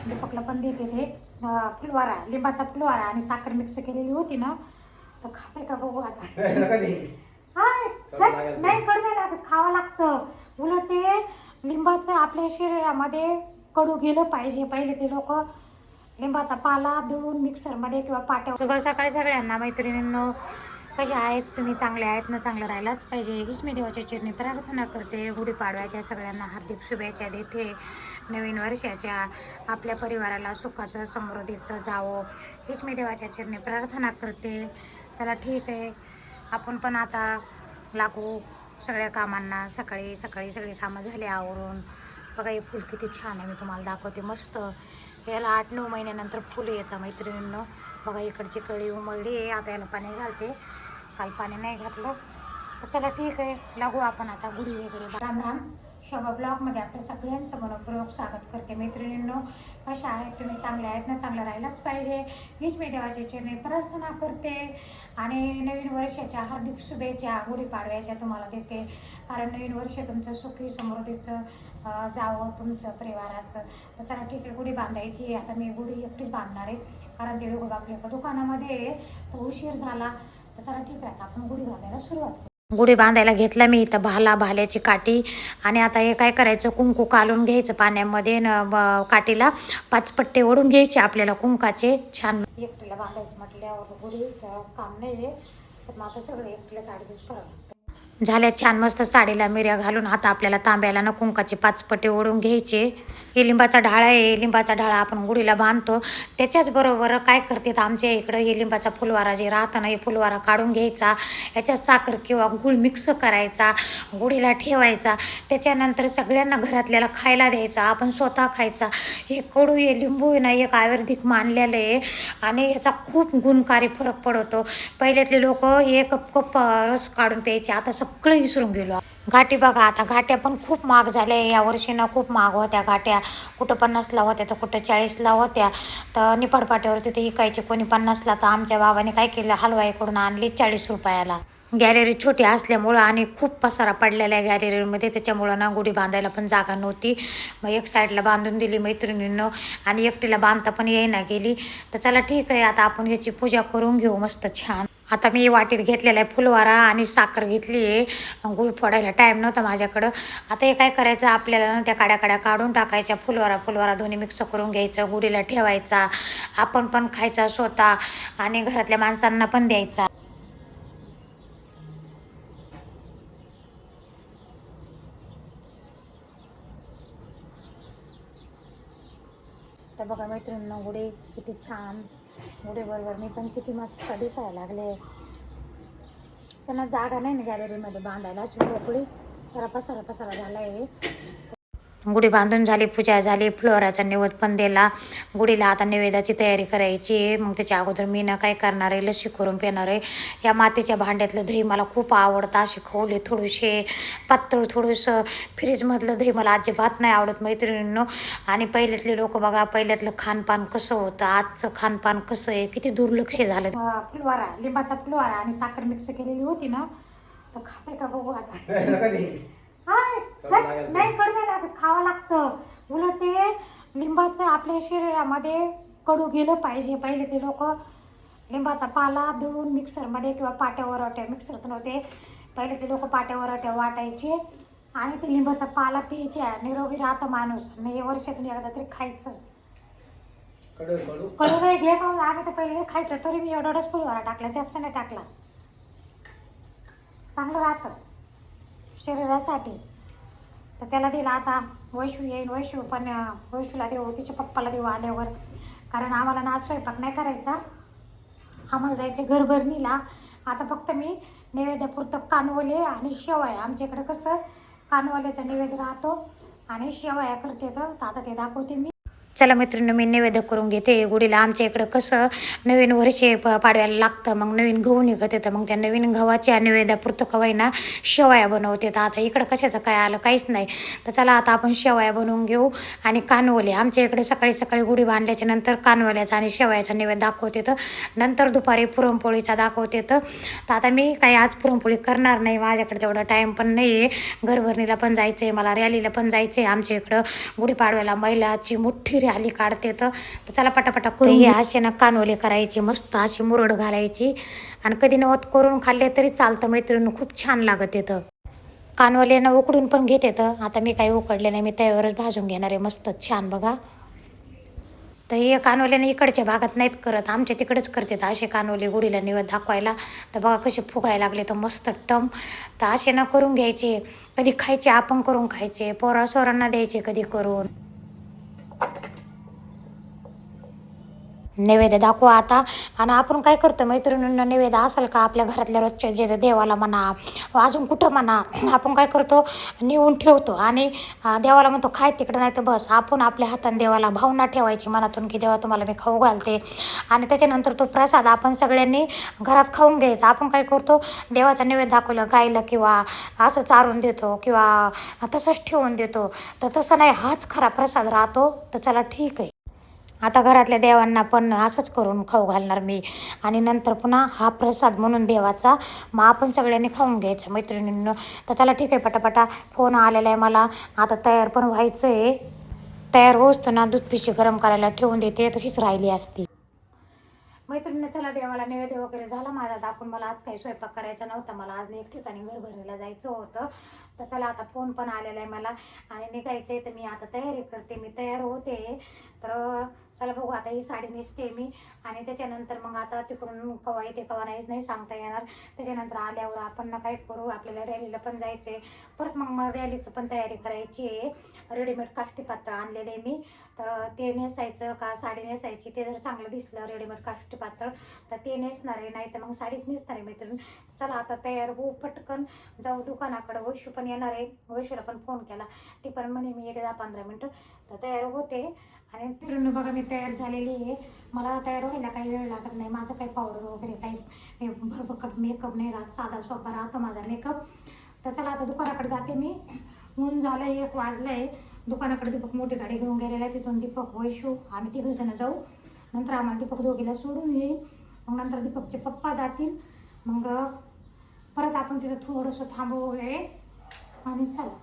दीपकला पण देते ते फुलवारा, लिंबाचा फुलवारा आणि साखर मिक्स केलेली होती ना, तर खाते का बघू आता. हाय नाही कडू नाही लागत, खावं लागतं. उलट ते लिंबाचं आपल्या शरीरामध्ये कडू गेलं पाहिजे. पहिले ते लोक लिंबाचा पाला दळून मिक्सरमध्ये किंवा पाट्यावर. शुभ सकाळी सगळ्यांना. मैत्रिणींनो, कशा आहेत तुम्ही? चांगले आहेत ना? चांगलं राहायलाच पाहिजे हीच मी देवाच्या चरणी प्रार्थना करते. गुढीपाडव्याच्या सगळ्यांना हार्दिक शुभेच्छा देते. नवीन वर्षाच्या आपल्या परिवाराला सुखाचं समृद्धीचं जावं हीच मी देवाच्या चरणी प्रार्थना करते. चला ठीक आहे, आपण पण आता लागू सगळ्या कामांना. सकाळी सकाळी सगळी कामं झाली आवरून. बघा हे फूल किती छान आहे, मी तुम्हाला दाखवते. मस्त याला 8-9 महिन्यानंतर फुलं येतं मैत्रिणींनो. बघा इकडची कळी उमळली आहे, आता याला पाणी घालते. काल पाणी नाही घातलं. तर चला ठीक आहे, लागू आपण आता गुढी वगैरे. राम राम. शोभा ब्लॉगमध्ये आपल्या सगळ्यांचं मनपूर्वक स्वागत करते. मैत्रिणींनो, कशा आहेत तुम्ही? चांगले आहेत ना? चांगलं राहायलाच पाहिजे हीच मी देवाच्या चरणी प्रार्थना करते. आणि नवीन वर्षाच्या हार्दिक शुभेच्छा गुढीपाडव्याच्या तुम्हाला देते. कारण नवीन वर्ष तुमचं सुखी समृद्धीचं जावं, तुमचं परिवाराचं. तर चला ठीक आहे, गुढी बांधायची. आता मी गुढी एकटीच बांधणार आहे, कारण ते लोक आपल्या दुकानामध्ये तर उशीर झाला. तर चला ठीक आहे, आता आपण गुढी बांधायला सुरुवात करू. गुढी बांधायला घेतला मी इथं भाल्याची काठी. आणि आता हे काय करायचं, कुंकू कालून घ्यायचं पाण्यामध्ये. काठीला 5 पट्टे ओढून घ्यायचे आपल्याला कुंकाचे. छान एकटीला बांधायचं म्हटल्यावर गुढीचं काम नाही आहे, तर मग आता सगळं एकटीलाच ॲडजस्ट करावं. झाल्या छान मस्त साडीला मिऱ्या घालून. आता आपल्याला तांब्याला ना कुंकाचे 5 पट्टे ओढून घ्यायचे. हे लिंबाचा ढाळा आहे, लिंबाचा ढाळा आपण गुढीला बांधतो. त्याच्याच बरोबर काय करतात आमच्या इकडं, हे लिंबाचा फुलवारा जे राहतं ना, हे फुलवारा काढून घ्यायचा, याच्यात साखर किंवा गूळ मिक्स करायचा, गुढीला ठेवायचा. त्याच्यानंतर सगळ्यांना घरातल्याला खायला द्यायचा, आपण स्वतः खायचा. हे कडू हे लिंबू आहे ना, एक आयुर्वेदिक मानलेलं आहे आणि याचा खूप गुणकारी फरक पडतो. पहिल्यातले लोक एक कप रस काढून प्यायचे, आता सगळं विसरून गेलो. घाटी बघा, आता घाट्या पण खूप महाग झाल्या. या वर्षी ना खूप महाग होत्या घाट्या. कुठं 50ला होत्या तर कुठं 40ला होत्या. तर निपाडपाट्यावर तिथे विकायचे कोणी 50ला. तर आमच्या बाबाने काय केलं, हलवाईकडून आणली 40 रुपयाला. गॅलरी छोटी असल्यामुळं आणि खूप पसारा पडलेला आहे गॅलरीमध्ये, त्याच्यामुळं ना गुढी बांधायला पण जागा नव्हती. मग एक साईडला बांधून दिली मैत्रिणींनं, आणि एकटीला बांधता पण येईना गेली. तर चला ठीक आहे, आता आपण ह्याची पूजा करून घेऊ मस्त छान. आता मी वाटीत घेतलेला आहे फुलवारा आणि साखर घेतली आहे. गुळ फोडायला टाईम नव्हता माझ्याकडं. आता हे काय करायचं, आपल्याला ना त्या काड्या काढून टाकायच्या. फुलवारा दोन्ही मिक्स करून घ्यायचं, गुढीला ठेवायचा, आपण पण खायचा स्वतः आणि घरातल्या माणसांना पण द्यायचा. तर बघा मैत्रिणींना, गुढी किती छान. गुढीबरोबर मी पण किती मस्त दिसायला लागले. त्यांना जागा नाही ना गॅलरीमध्ये बांधायला, अशी मोकळी सारा पसारा झाला आहे. गुढी बांधून झाली, पूजा झाली, फ्लोराचा नैवेद्य पण दिला. गुढीला आता नैवेद्याची तयारी करायची आहे. मग त्याच्या अगोदर मी ना काय करणार आहे, लस्सी करून पिणार आहे. या मातीच्या भांड्यातलं दही मला खूप आवडतं. असे खवले थोडेसे पातळ, थोडंसं फ्रीजमधलं दही मला अजिबात नाही आवडत मैत्रिणींनो. आणि पहिल्यातले लोक बघा, पहिल्यातलं खानपान कसं होतं, आजचं खानपान कसं आहे, किती दुर्लक्ष झालं. फुलवारा, लिंबाचा फुलवारा आणि साखर मिक्स केलेली होती ना, तर खाते का बघू आता. हाय नाही कडू नाही लागत, खावं लागतं. उलट ते लिंबाचं आपल्या शरीरामध्ये कडू गेलं पाहिजे. पहिले ते लोक लिंबाचा पाला दळून मिक्सरमध्ये किंवा पाट्यावर मिक्सर तर नव्हते, पहिले ते लोक पाट्यावर वाटायचे आणि ते लिंबाचा पाला प्यायचे. निरोगी राहतं माणूस. आणि वर्षातून एकदा तरी खायचं. कडू नाही घे का, आम्ही तर पहिले खायचं, तरी मी एवढाच फुलवारा टाकला, जास्त नाही टाकला. चांगलं राहतं शरीरासाठी. तर त्याला दिला. आता वैशू येईल, वैशू पण वैशूला देऊ, तिच्या पप्पाला देऊ आल्यावर. कारण आम्हाला ना स्वयंपाक नाही करायचा, आम्हाला जायचं घरभरणीला. आता फक्त मी नैवेद्यापुरतं कानवले आणि शेवया. आमच्याकडे कसं कानवल्याचा नैवेद्य राहतो आणि शेवया करते, तर आता ते दाखवते मी. चला मैत्रिणी, मी नैवेद्य करून घेते गुढीला. आमच्या इकडं कसं नवीन वर्ष पाडव्याला लागतं, मग नवीन गहू निघत येतं, मग त्या नवीन गव्हाच्या नैवेद्यापुरतं कवाय ना शेवया बनवते. तर आता इकडं कशाचं काय आलं, काहीच नाही. तर चला आता आपण शेवया बनवून घेऊ. आणि कानवले, आमच्या इकडे सकाळी सकाळी गुढी बांधल्याच्या नंतर कानवल्याचा आणि शेवयाचा नैवेद्य दाखवते, तर नंतर दुपारी पुरणपोळीचा दाखवते. तर आता मी काही आज पुरणपोळी करणार नाही, माझ्याकडे तेवढा टाईम पण नाही आहे. घरभरणीला पण जायचं आहे मला, रॅलीला पण जायचं आहे. आमच्या इकडं गुढीपाडव्याला महिलाची मोठी आली काढते तर चला पटापटा करून हे असे ना कानोले करायचे मस्त अशी मुरड घालायची आणि कधी नवत करून खाल्ले तरी चालतं मैत्रिणी, खूप छान लागत येतं. कानवलेनं उकडून पण घेत येतं. आता मी काही उकडले नाही, मी त्यावरच भाजून घेणार आहे मस्त छान बघा. तर हे कानवल्याने इकडच्या भागात नाहीत करत, आमच्या तिकडेच करतात असे कानवले गुढीला निवड दाखवायला. तर बघा कसे फुगायला लागले तर मस्त टम. तर असे ना करून घ्यायचे, कधी खायचे आपण करून खायचे, पोरा सोरांना द्यायचे कधी करून. नैवेद्य दाखवा आता. आणि आपण काय करतो मैत्रिणींना, नैवेद्य असेल का आपल्या घरातल्या रोजच्या जे देवाला म्हणा अजून कुठं म्हणा, आपण काय करतो नेऊन ठेवतो आणि देवाला म्हणतो खाय तिकडं, नाही तर बस आपण आपल्या हाताने देवाला भावना ठेवायची मनातून की देवा तुम्हाला मी खाऊ घालते. आणि त्याच्यानंतर तो प्रसाद आपण सगळ्यांनी घरात खाऊन घ्यायचा. आपण काय करतो देवाचा नैवेद्य दाखवलं गायला किंवा असं चारून देतो किंवा तसंच ठेवून देतो. तर तसं नाही, हाच खरा प्रसाद राहतो. तर चला ठीक आहे, आता घरातल्या देवांना पण असंच करून खाऊ घालणार मी. आणि नंतर पुन्हा हा प्रसाद म्हणून देवाचा मग आपण सगळ्यांनी खाऊन घ्यायचा मैत्रिणींना. तर चला ठीक आहे, पटापटा फोन आलेला आहे मला, आता तयार पण व्हायचं आहे. तयार होच तर ना दूध पिशी गरम करायला ठेवून देते, तशीच राहिली असती. मैत्रिणीने चला देवाला नैवेद्य वगैरे झाला माझा दाखवून. मला आज काही स्वयंपाक करायचा नव्हता, मला आज एक ठिकाणी घरभरणीला जायचं होतं. तर चला आता फोन पण आलेला आहे मला आणि निघायचं आहे. तर मी आता तयारी करते, मी तयार होते. तर चला बघू, आता ही साडी नेसते मी आणि त्याच्यानंतर मग आता तिकडून कवा येते कवा नाही सांगता येणार. त्याच्यानंतर आल्यावर आपण ना काय करू, आपल्याला रॅलीला पण जायचं आहे. परत मग रॅलीचं पण तयारी करायची आहे. रेडीमेड काष्टी पातळ आणलेलं आहे मी, तर ते नेसायचं का साडी नेसायची, ते जर चांगलं दिसलं रेडीमेड काष्टी पातळ तर ते नेसणार आहे, नाही तर मग साडीच नेसणार आहे मैत्रीण. चला आता तयार होऊ, पटकन जाऊ दुकानाकडं. वैशू पण येणार आहे, वैशूला पण फोन केला, ती पण म्हणे मी येते 10-15 मिनटं. तर तयार होते आणि मित्रांनो बघा मी तयार झालेली आहे. मला तयार व्हायला काही वेळ लागत नाही, माझं काही पावडर वगैरे काही भरभकट मेकअप नाही राहत, साधा सोपा राहतो माझा मेकअप. तर चला आता दुकानाकडे जाते मी. ऊन झालं 1 वाजलं आहे. दुकानाकडे दीपक मोठी गाडी घेऊन गेलेला आहे, तिथून दीपक वैशू आम्ही 3 जण जाऊ. नंतर आम्हाला दीपक दोघीला सोडून येईल, मग नंतर दीपकचे पप्पा जातील. मग परत आपण तिथं थोडंसं थांबू वेळ आणि चला.